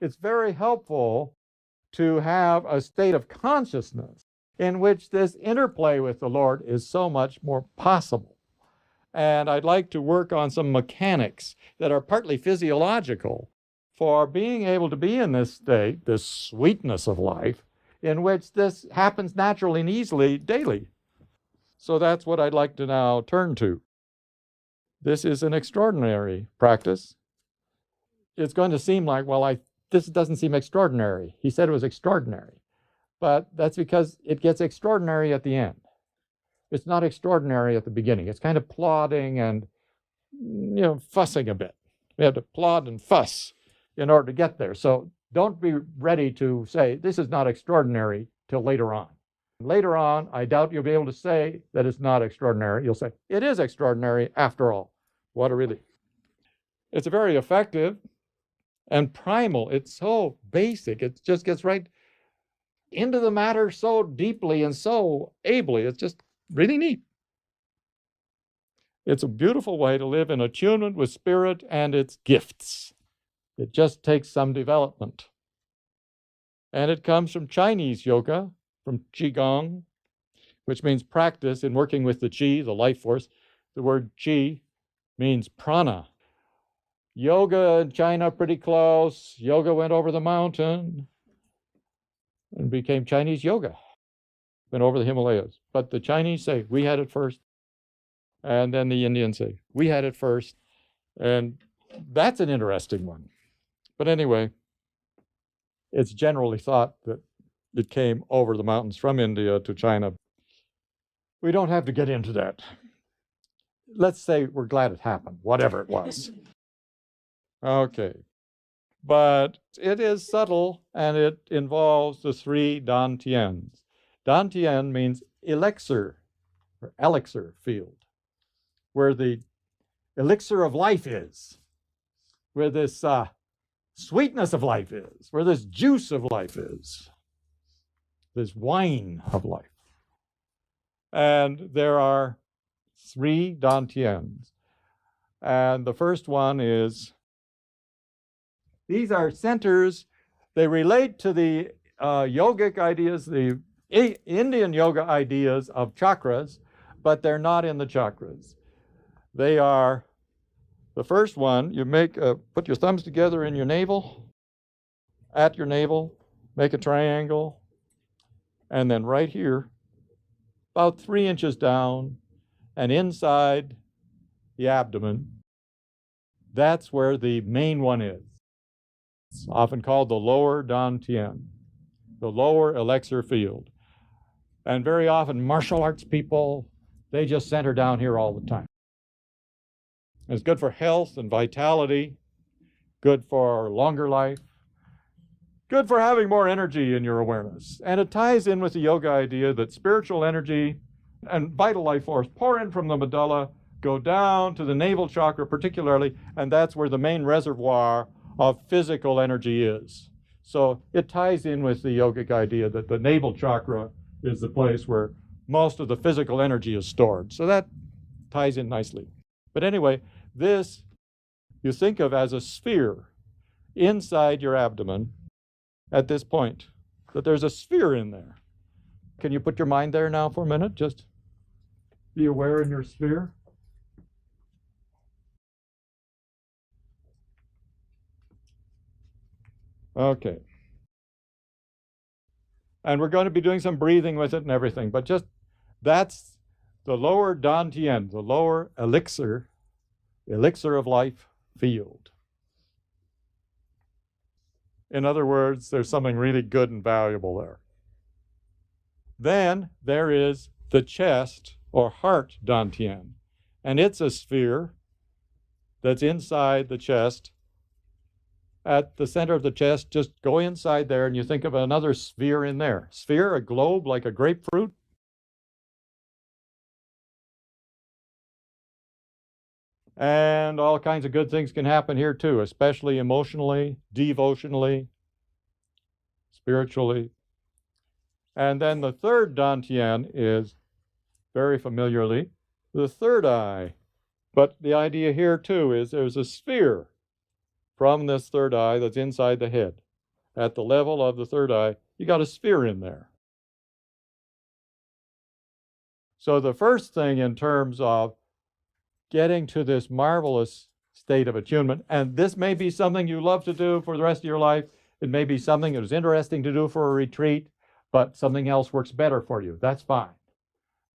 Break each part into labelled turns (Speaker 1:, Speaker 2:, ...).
Speaker 1: it's very helpful to have a state of consciousness in which this interplay with the Lord is so much more possible. And I'd like to work on some mechanics that are partly physiological for being able to be in this state, this sweetness of life, in which this happens naturally and easily daily. So that's what I'd like to now turn to. This is an extraordinary practice. It's going to seem like, well, this doesn't seem extraordinary. He said it was extraordinary. But that's because it gets extraordinary at the end. It's not extraordinary at the beginning. It's kind of plodding and, fussing a bit. We have to plod and fuss in order to get there. So don't be ready to say, this is not extraordinary till later on. Later on, I doubt you'll be able to say that it's not extraordinary. You'll say, it is extraordinary after all. What a relief. It's very effective and primal. It's so basic. It just gets right into the matter so deeply and so ably. It's just really neat. It's a beautiful way to live in attunement with spirit and its gifts. It just takes some development. And it comes from Chinese yoga, from Qigong, which means practice in working with the Qi, the life force. The word Qi means prana. Yoga in China, pretty close. Yoga went over the mountain and became Chinese yoga. Went over the Himalayas. But the Chinese say, we had it first. And then the Indians say, we had it first. And that's an interesting one. But anyway, it's generally thought that it came over the mountains from India to China. We don't have to get into that. Let's say we're glad it happened, whatever it was. Okay. But it is subtle, and it involves the three dantians. Dantian means elixir, or elixir field, where the elixir of life is, where this sweetness of life is, where this juice of life is, this wine of life. And there are three dantians. And the first one is, these are centers. They relate to the yogic ideas, the Indian yoga ideas of chakras, but they're not in the chakras. They are, the first one, you put your thumbs together in your navel, at your navel, make a triangle, and then right here, about 3 inches down, and inside the abdomen, that's where the main one is. It's often called the lower dantian, the lower elixir field. And very often martial arts people, they just center down here all the time. It's good for health and vitality, good for longer life, good for having more energy in your awareness. And it ties in with the yoga idea that spiritual energy and vital life force pour in from the medulla, go down to the navel chakra particularly, and that's where the main reservoir of physical energy is. So it ties in with the yogic idea that the navel chakra is the place where most of the physical energy is stored. So that ties in nicely. But anyway, this you think of as a sphere inside your abdomen at this point, that there's a sphere in there. Can you put your mind there now for a minute? Just be aware in your sphere. Okay. And we're going to be doing some breathing with it and everything, but just that's the lower dantian, the lower elixir of life field. In other words, there's something really good and valuable there. Then there is the chest or heart dantian, and it's a sphere that's inside the chest. At the center of the chest, just go inside there and you think of another sphere in there. Sphere, a globe like a grapefruit. And all kinds of good things can happen here too, especially emotionally, devotionally, spiritually. And then the third dantian is, very familiarly, the third eye. But the idea here too is there's a sphere from this third eye that's inside the head. at the level of the third eye, you got a sphere in there. So the first thing in terms of getting to this marvelous state of attunement, and this may be something you love to do for the rest of your life. It may be something that was interesting to do for a retreat, but something else works better for you. That's fine.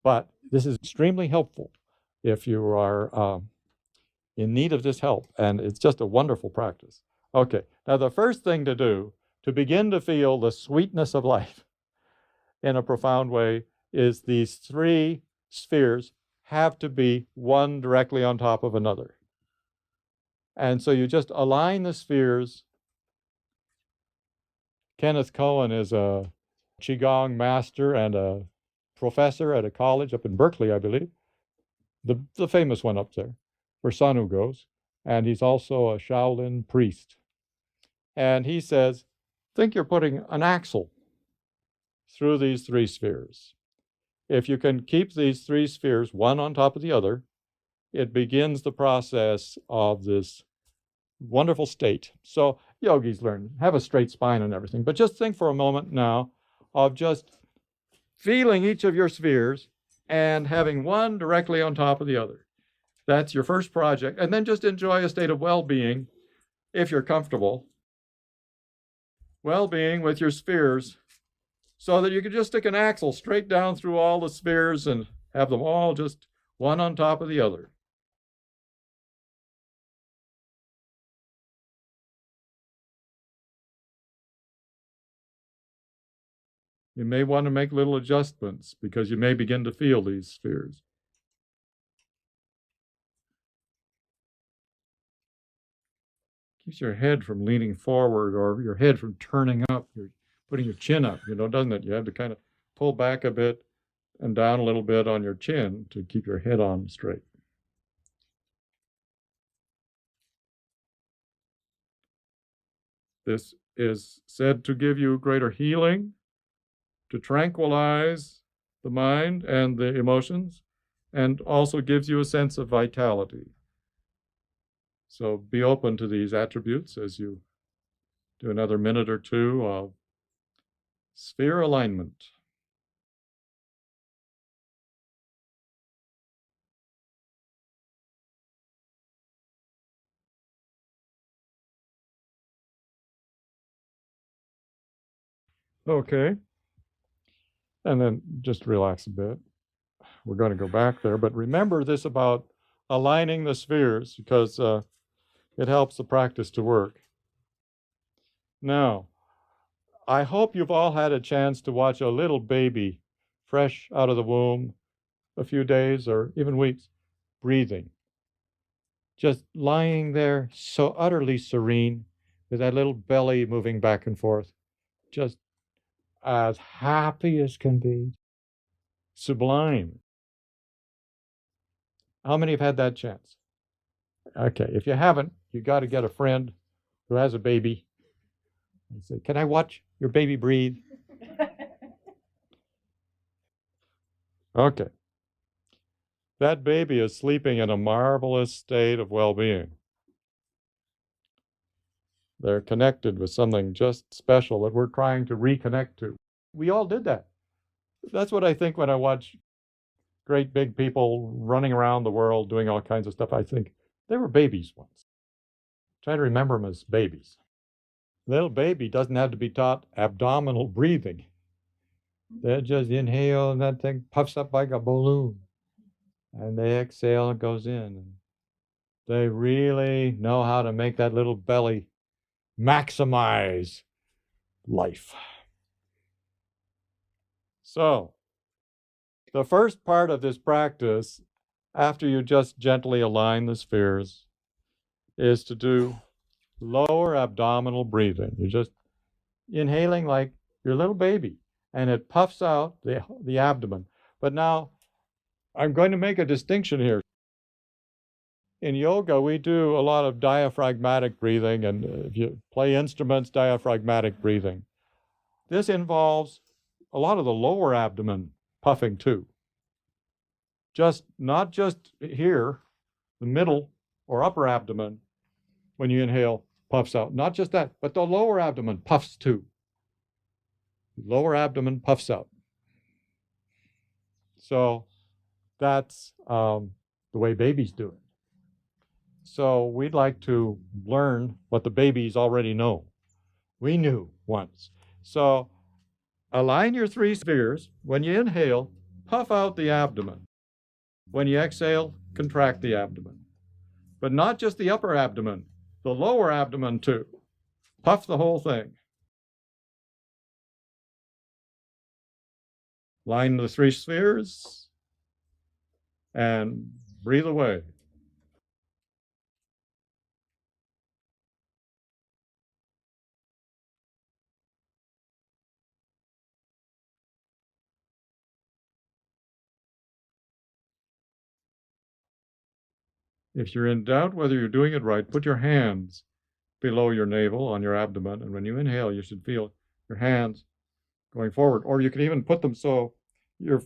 Speaker 1: But this is extremely helpful if you are in need of this help, and it's just a wonderful practice. Okay, now the first thing to do to begin to feel the sweetness of life in a profound way is these three spheres have to be one directly on top of another. And so you just align the spheres. Kenneth Cohen is a Qigong master and a professor at a college up in Berkeley, I believe, the famous one up there, where Sanu goes. And he's also a Shaolin priest. And he says, think you're putting an axle through these three spheres. If you can keep these three spheres one on top of the other, it begins the process of this wonderful state. So yogis learn, have a straight spine and everything, but just think for a moment now of just feeling each of your spheres and having one directly on top of the other. That's your first project. And then just enjoy a state of well-being, if you're comfortable. Well-being with your spheres, so that you can just stick an axle straight down through all the spheres and have them all just one on top of the other. You may want to make little adjustments because you may begin to feel these spheres. Keeps your head from leaning forward or your head from turning up. You're putting your chin up, doesn't it? You have to kind of pull back a bit and down a little bit on your chin to keep your head on straight. This is said to give you greater healing, to tranquilize the mind and the emotions, and also gives you a sense of vitality. So be open to these attributes as you do another minute or two of sphere alignment. Okay. And then just relax a bit. We're going to go back there, but remember this about aligning the spheres because it helps the practice to work. Now, I hope you've all had a chance to watch a little baby fresh out of the womb, a few days or even weeks, breathing. Just lying there so utterly serene with that little belly moving back and forth, just as happy as can be. Sublime. How many have had that chance? Okay, if you haven't, you got to get a friend who has a baby and say, can I watch your baby breathe? Okay. That baby is sleeping in a marvelous state of well-being. They're connected with something just special that we're trying to reconnect to. We all did that. That's what I think when I watch great big people running around the world doing all kinds of stuff. I think they were babies once. Try to remember them as babies. Little baby doesn't have to be taught abdominal breathing. They just inhale and that thing puffs up like a balloon. And they exhale and it goes in. And they really know how to make that little belly maximize life. So, the first part of this practice, after you just gently align the spheres, is to do lower abdominal breathing. You're just inhaling like your little baby, and it puffs out the abdomen. But now, I'm going to make a distinction here. In yoga, we do a lot of diaphragmatic breathing, and if you play instruments, diaphragmatic breathing. This involves a lot of the lower abdomen puffing too. Not just here, the middle or upper abdomen when you inhale, puffs out. Not just that, but the lower abdomen puffs too. Lower abdomen puffs out. So that's the way babies do it. So we'd like to learn what the babies already know. We knew once. So align your three spheres. When you inhale, puff out the abdomen. When you exhale, contract the abdomen. But not just the upper abdomen, the lower abdomen too. Puff the whole thing. Line the three spheres and breathe away. If you're in doubt whether you're doing it right, put your hands below your navel on your abdomen, and when you inhale, you should feel your hands going forward. Or you can even put them so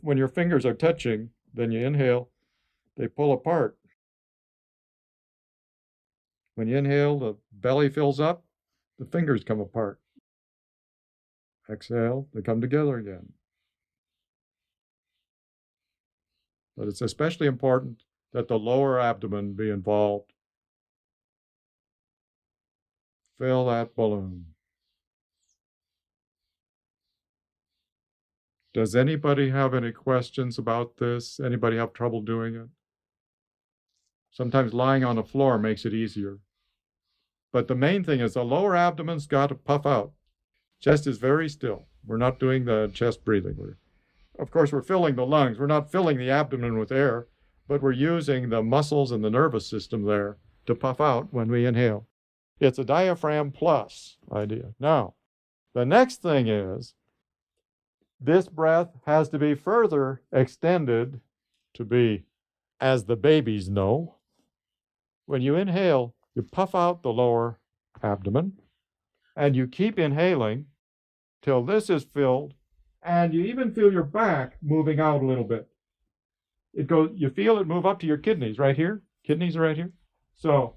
Speaker 1: when your fingers are touching, then you inhale, they pull apart. When you inhale, the belly fills up, the fingers come apart. Exhale, they come together again. But it's especially important that the lower abdomen be involved. Fill that balloon. Does anybody have any questions about this? Anybody have trouble doing it? Sometimes lying on the floor makes it easier. But the main thing is the lower abdomen's got to puff out. Chest is very still. We're not doing the chest breathing. Of course, we're filling the lungs. We're not filling the abdomen with air, but we're using the muscles and the nervous system there to puff out when we inhale. It's a diaphragm plus idea. Now, the next thing is this breath has to be further extended to be, as the babies know, when you inhale, you puff out the lower abdomen, and you keep inhaling till this is filled, and you even feel your back moving out a little bit. You feel it move up to your kidneys right here. Kidneys are right here. So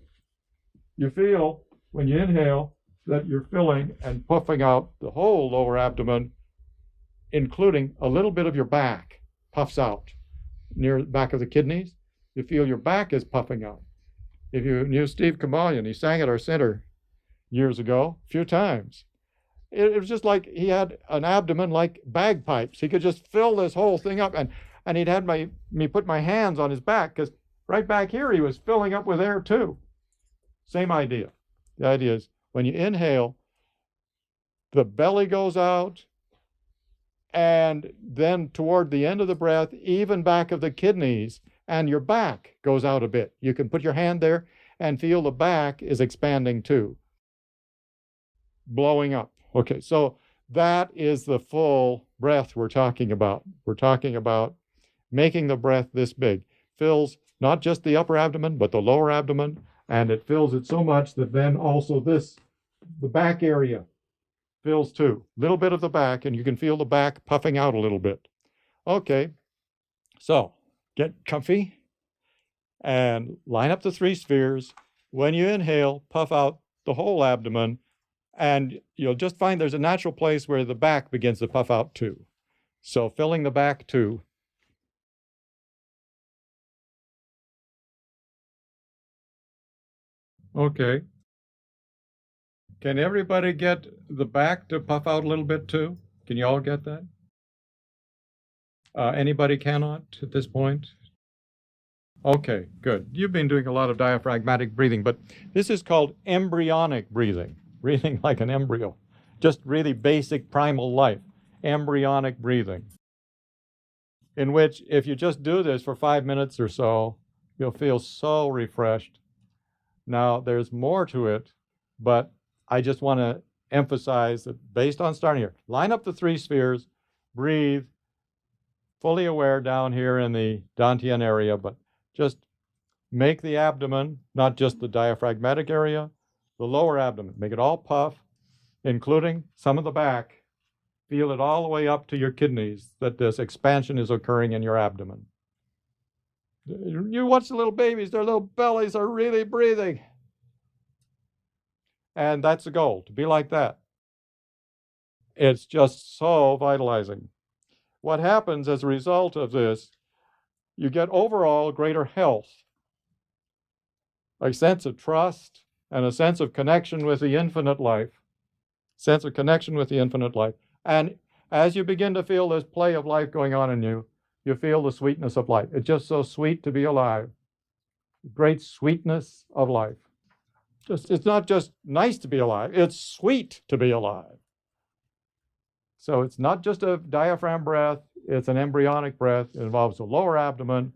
Speaker 1: you feel when you inhale that you're filling and puffing out the whole lower abdomen, including a little bit of your back puffs out near the back of the kidneys. You feel your back is puffing out. If you knew Steve Kamalian, he sang at our center years ago, a few times. It was just like he had an abdomen like bagpipes. He could just fill this whole thing up, and he'd had me put my hands on his back, because right back here he was filling up with air too. Same idea. The idea is when you inhale, the belly goes out, and then toward the end of the breath, even back of the kidneys, and your back goes out a bit. You can put your hand there and feel the back is expanding too, blowing up. Okay, so that is the full breath we're talking about. We're talking about making the breath this big. Fills not just the upper abdomen, but the lower abdomen, and it fills it so much that then also the back area fills too. A little bit of the back, and you can feel the back puffing out a little bit. Okay, so get comfy and line up the three spheres. When you inhale, puff out the whole abdomen, and you'll just find there's a natural place where the back begins to puff out too. So filling the back too. Okay. Can everybody get the back to puff out a little bit too? Can you all get that? Anybody cannot at this point? Okay, good. You've been doing a lot of diaphragmatic breathing, but this is called embryonic breathing, breathing like an embryo, just really basic primal life, embryonic breathing, in which if you just do this for 5 minutes or so, you'll feel so refreshed. Now, there's more to it, but I just want to emphasize that based on starting here, line up the three spheres, breathe, fully aware down here in the Dantian area, but just make the abdomen, not just the diaphragmatic area, the lower abdomen, make it all puff, including some of the back. Feel it all the way up to your kidneys, that this expansion is occurring in your abdomen. You watch the little babies, their little bellies are really breathing. And that's the goal, to be like that. It's just so vitalizing. What happens as a result of this, you get overall greater health, a sense of trust, and a sense of connection with the infinite life. Sense of connection with the infinite life. And as you begin to feel this play of life going on in you, you feel the sweetness of life. It's just so sweet to be alive. Great sweetness of life. It's not just nice to be alive, it's sweet to be alive. So it's not just a diaphragm breath, it's an embryonic breath. It involves the lower abdomen.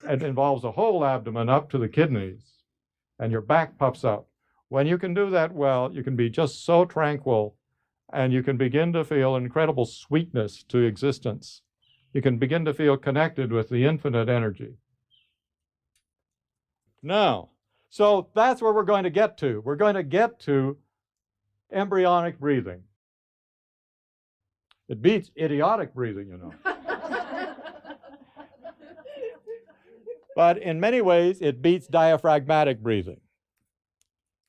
Speaker 1: It involves the whole abdomen up to the kidneys, and your back puffs up. When you can do that well, you can be just so tranquil, and you can begin to feel incredible sweetness to existence. You can begin to feel connected with the infinite energy. Now, so that's where we're going to get to. We're going to get to embryonic breathing. It beats idiotic breathing, you know. But in many ways, it beats diaphragmatic breathing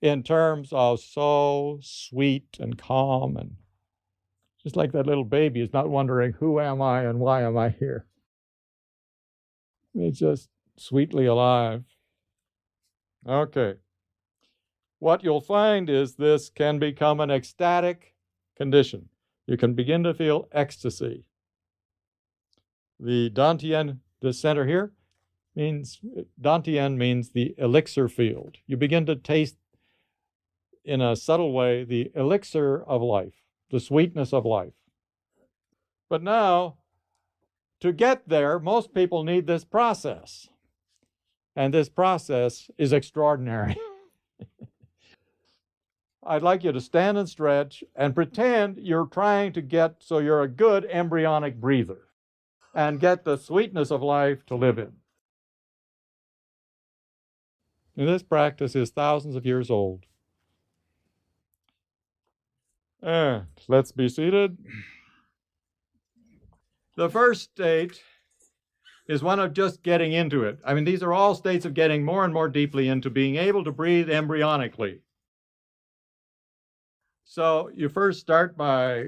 Speaker 1: in terms of so sweet and calm, and just like that little baby is not wondering, who am I and why am I here? It's just sweetly alive. Okay. What you'll find is this can become an ecstatic condition. You can begin to feel ecstasy. The Dantian, the center here, means, Dantian means the elixir field. You begin to taste in a subtle way the elixir of life, the sweetness of life. But now, to get there, most people need this process. And this process is extraordinary. I'd like you to stand and stretch and pretend you're trying to get so you're a good embryonic breather and get the sweetness of life to live in. And this practice is thousands of years old. Let's be seated. The first state is one of just getting into it. I mean, these are all states of getting more and more deeply into being able to breathe embryonically. So you first start by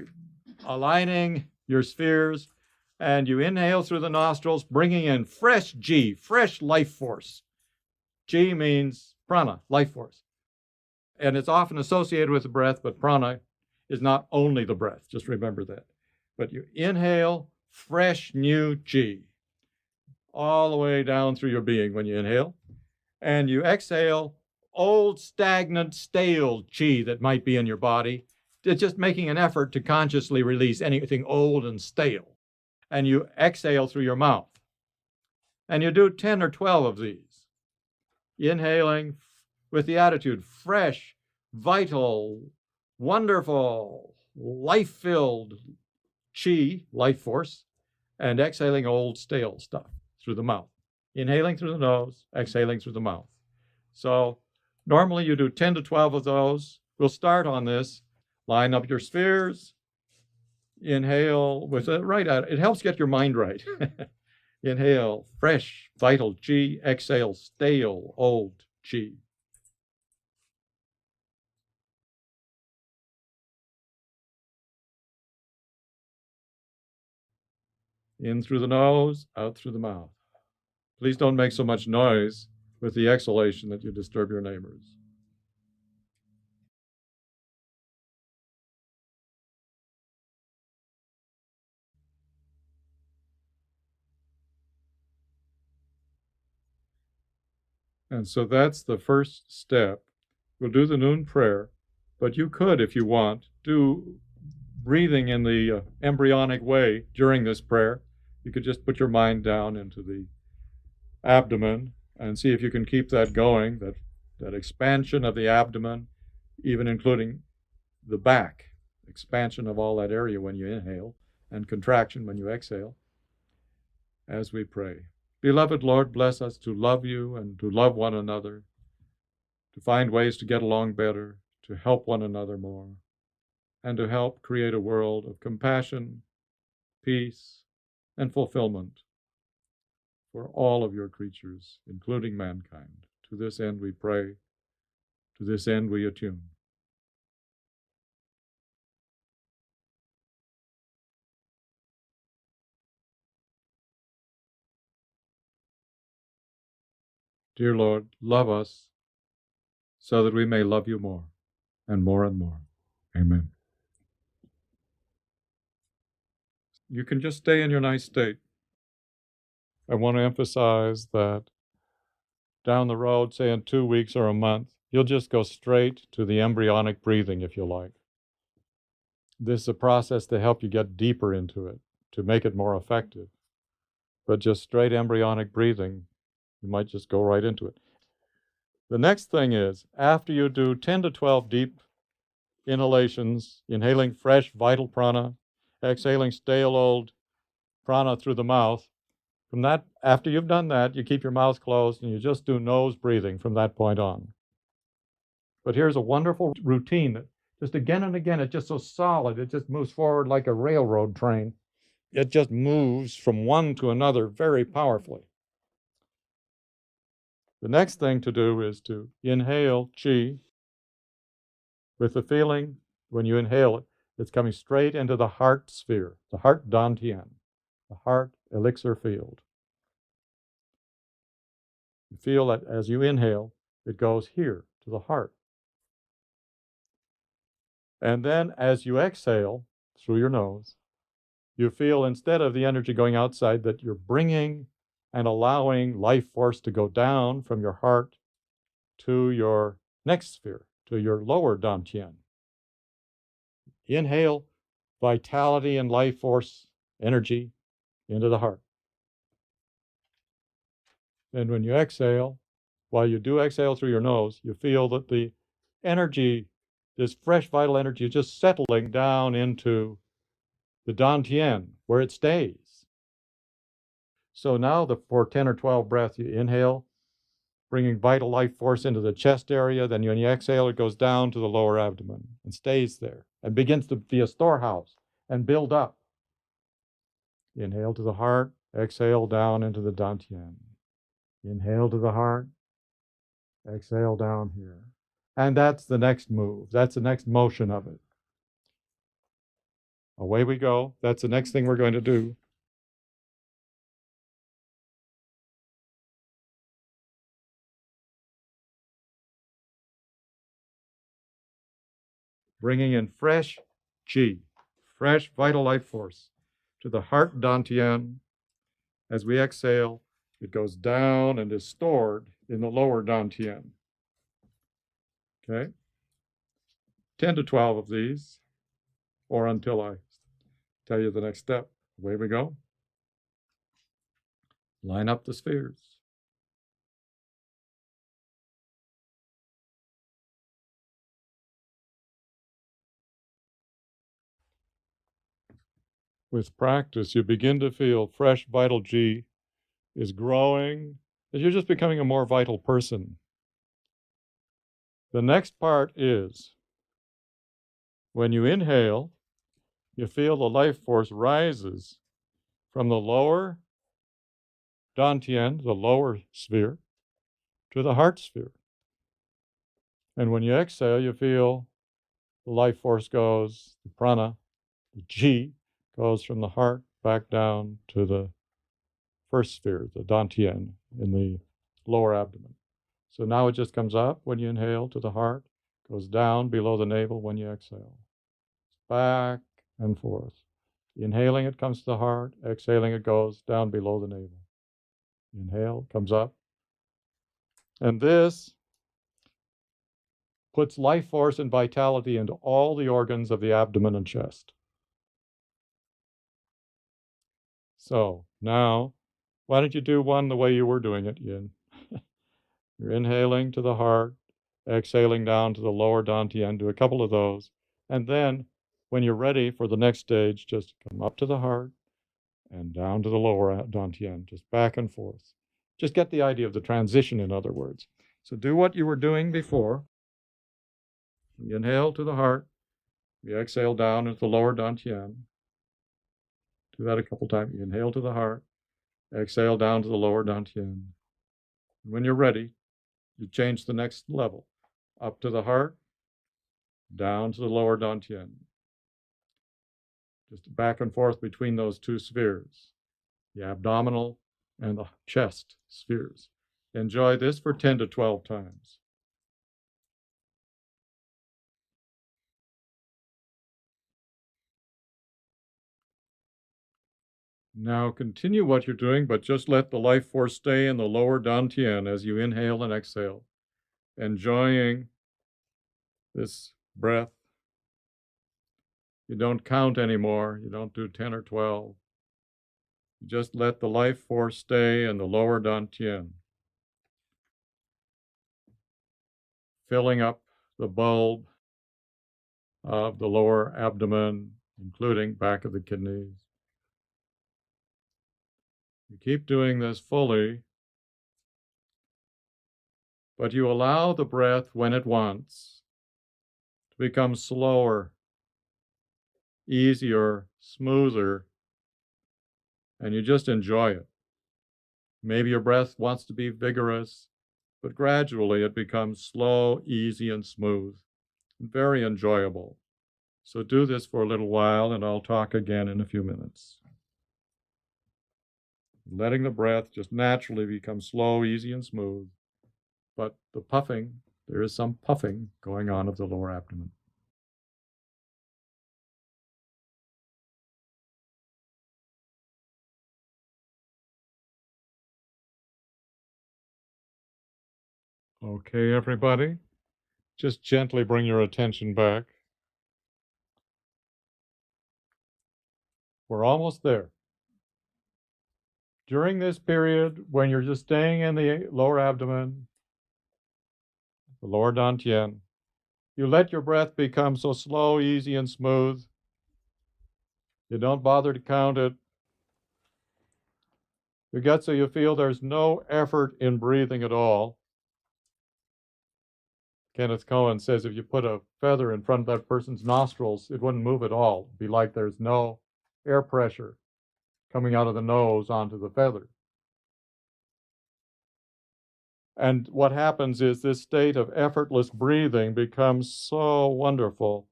Speaker 1: aligning your spheres, and you inhale through the nostrils, bringing in fresh G, fresh life force. G means prana, life force. And it's often associated with the breath, but prana is not only the breath. Just remember that. But you inhale fresh new G all the way down through your being when you inhale. And you exhale old, stagnant, stale Chi that might be in your body. It's just making an effort to consciously release anything old and stale. And you exhale through your mouth. And you do 10 or 12 of these. Inhaling with the attitude, fresh, vital, wonderful, life-filled Chi, life force, and exhaling old, stale stuff through the mouth. Inhaling through the nose, exhaling through the mouth. So normally you do 10 to 12 of those. We'll start on this. Line up your spheres. Inhale with it right out. It helps get your mind right. Inhale, fresh, vital Chi. Exhale, stale, old Chi. In through the nose, out through the mouth. Please don't make so much noise with the exhalation that you disturb your neighbors. And so that's the first step. We'll do the noon prayer, but you could, if you want, do breathing in the embryonic way during this prayer. You could just put your mind down into the abdomen and see if you can keep that going, that expansion of the abdomen, even including the back, expansion of all that area when you inhale, and contraction when you exhale, as we pray. Beloved Lord, bless us to love you and to love one another, to find ways to get along better, to help one another more, and to help create a world of compassion, peace, and fulfillment for all of your creatures, including mankind. To this end we pray, to this end we attune. Dear Lord, love us so that we may love you more and more and more. Amen. You can just stay in your nice state. I want to emphasize that down the road, say in 2 weeks or a month, you'll just go straight to the embryonic breathing if you like. This is a process to help you get deeper into it, to make it more effective. But just straight embryonic breathing, you might just go right into it. The next thing is, after you do 10 to 12 deep inhalations, inhaling fresh, vital prana, exhaling stale old prana through the mouth, from that, after you've done that, you keep your mouth closed and you just do nose breathing from that point on. But here's a wonderful routine that just again and again, it's just so solid, it just moves forward like a railroad train. It just moves from one to another very powerfully. The next thing to do is to inhale qi with the feeling when you inhale it, it's coming straight into the heart sphere, the heart dantian, the heart elixir field. You feel that as you inhale, it goes here to the heart. And then as you exhale through your nose, you feel instead of the energy going outside that you're bringing and allowing life force to go down from your heart to your next sphere, to your lower dantian. Inhale vitality and life force energy into the heart. And when you exhale, while you do exhale through your nose, you feel that the energy, this fresh vital energy, is just settling down into the dantian where it stays. So now for 10 or 12 breaths, you inhale, bringing vital life force into the chest area. Then when you exhale, it goes down to the lower abdomen and stays there and begins to be a storehouse and build up. Inhale to the heart, exhale down into the dantian. Inhale to the heart, exhale down here. And that's the next move. That's the next motion of it. Away we go. That's the next thing we're going to do. Bringing in fresh qi, fresh vital life force to the heart dantian. As we exhale, it goes down and is stored in the lower dantian. Okay? 10 to 12 of these, or until I tell you the next step. Away we go. Line up the spheres. With practice, you begin to feel fresh vital qi is growing as you're just becoming a more vital person. The next part is when you inhale, you feel the life force rises from the lower dantian, the lower sphere, to the heart sphere. And when you exhale, you feel the life force goes, the prana, the qi, goes from the heart back down to the first sphere, the dantian, in the lower abdomen. So now it just comes up when you inhale to the heart, goes down below the navel when you exhale. Back and forth. Inhaling, it comes to the heart. Exhaling, it goes down below the navel. Inhale, comes up. And this puts life force and vitality into all the organs of the abdomen and chest. So now, why don't you do one the way you were doing it, Yin? You're inhaling to the heart, exhaling down to the lower dantian. Do a couple of those. And then, when you're ready for the next stage, just come up to the heart and down to the lower dantian, just back and forth. Just get the idea of the transition, in other words. So do what you were doing before. You inhale to the heart. You exhale down into the lower dantian. Do that a couple times. You inhale to the heart. Exhale down to the lower dantian. When you're ready, you change the next level. Up to the heart, down to the lower dantian. Just back and forth between those two spheres, the abdominal and the chest spheres. Enjoy this for 10 to 12 times. Now continue what you're doing, but just let the life force stay in the lower dantian as you inhale and exhale, enjoying this breath. You don't count anymore. You don't do 10 or 12. You just let the life force stay in the lower dantian, filling up the bulb of the lower abdomen, including back of the kidneys. You keep doing this fully, but you allow the breath when it wants to become slower, easier, smoother, and you just enjoy it. Maybe your breath wants to be vigorous, but gradually it becomes slow, easy, and smooth, and very enjoyable. So do this for a little while, and I'll talk again in a few minutes. Letting the breath just naturally become slow, easy, and smooth, but the puffing, there is some puffing going on of the lower abdomen. Okay, everybody, just gently bring your attention back. We're almost there. During this period, when you're just staying in the lower abdomen, the lower dantian, you let your breath become so slow, easy, and smooth. You don't bother to count it. You get so you feel there's no effort in breathing at all. Kenneth Cohen says if you put a feather in front of that person's nostrils, it wouldn't move at all. It'd be like there's no air pressure coming out of the nose onto the feather. And what happens is this state of effortless breathing becomes so wonderful.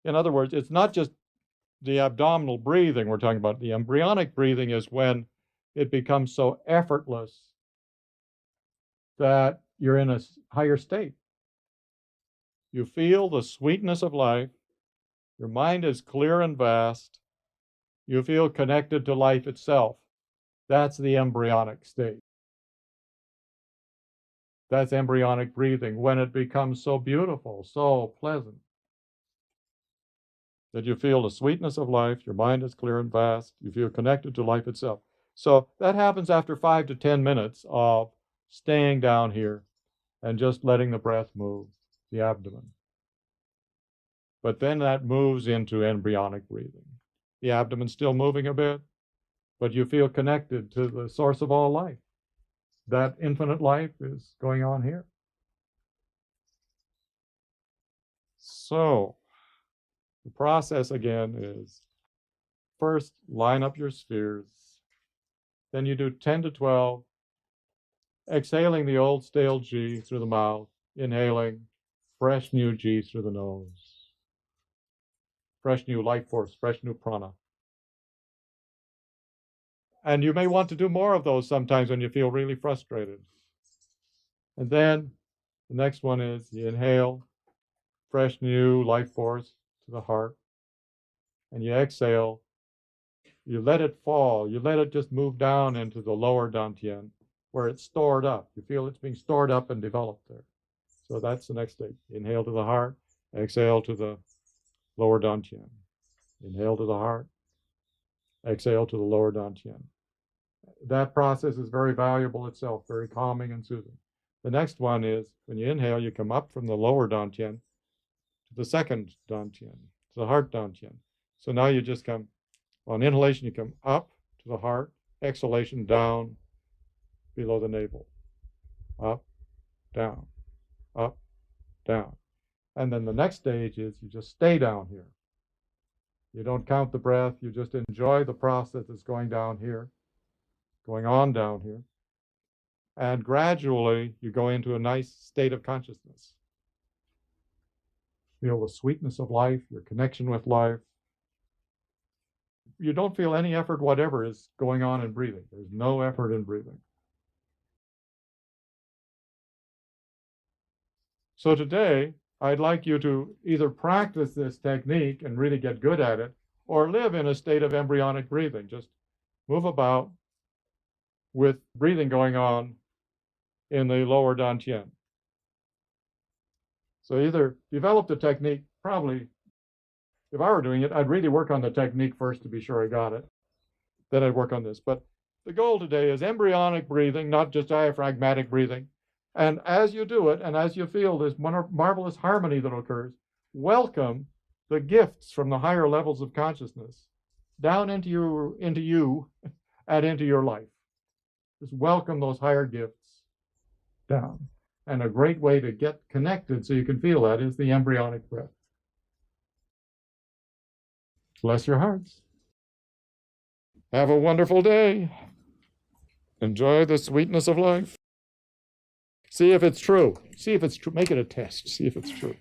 Speaker 1: In other words, it's not just the abdominal breathing we're talking about. The embryonic breathing is when it becomes so effortless that you're in a higher state. You feel the sweetness of life. Your mind is clear and vast. You feel connected to life itself. That's the embryonic state. That's embryonic breathing, when it becomes so beautiful, so pleasant, that you feel the sweetness of life. Your mind is clear and vast. You feel connected to life itself. So that happens after 5 to 10 minutes of staying down here and just letting the breath move the abdomen. But then that moves into embryonic breathing. The abdomen's still moving a bit, but you feel connected to the source of all life. That infinite life is going on here. So the process again is first line up your spheres. Then you do 10 to 12, exhaling the old stale G through the mouth, inhaling fresh new G through the nose. Fresh new life force, fresh new prana. And you may want to do more of those sometimes when you feel really frustrated. And then the next one is you inhale fresh new life force to the heart. And you exhale. You let it fall. You let it just move down into the lower dantian where it's stored up. You feel it's being stored up and developed there. So that's the next stage. Inhale to the heart. Exhale to the lower dantian. Inhale to the heart. Exhale to the lower dantian. That process is very valuable itself, very calming and soothing. The next one is when you inhale, you come up from the lower dantian to the second dantian, to the heart dantian. So now you just come, on inhalation, you come up to the heart, exhalation down below the navel. Up, down, up, down. And then the next stage is you just stay down here. You don't count the breath, you just enjoy the process that's going down here, going on down here. And gradually you go into a nice state of consciousness. Feel the sweetness of life, your connection with life. You don't feel any effort whatever is going on in breathing. There's no effort in breathing. So today, I'd like you to either practice this technique and really get good at it, or live in a state of embryonic breathing. Just move about with breathing going on in the lower dantian. So either develop the technique, probably, if I were doing it, I'd really work on the technique first to be sure I got it. Then I'd work on this. But the goal today is embryonic breathing, not just diaphragmatic breathing. And as you do it, and as you feel this marvelous harmony that occurs, welcome the gifts from the higher levels of consciousness down into you and into your life. Just welcome those higher gifts down. And a great way to get connected so you can feel that is the embryonic breath. Bless your hearts. Have a wonderful day. Enjoy the sweetness of life. See if it's true. See if it's true. Make it a test. See if it's true.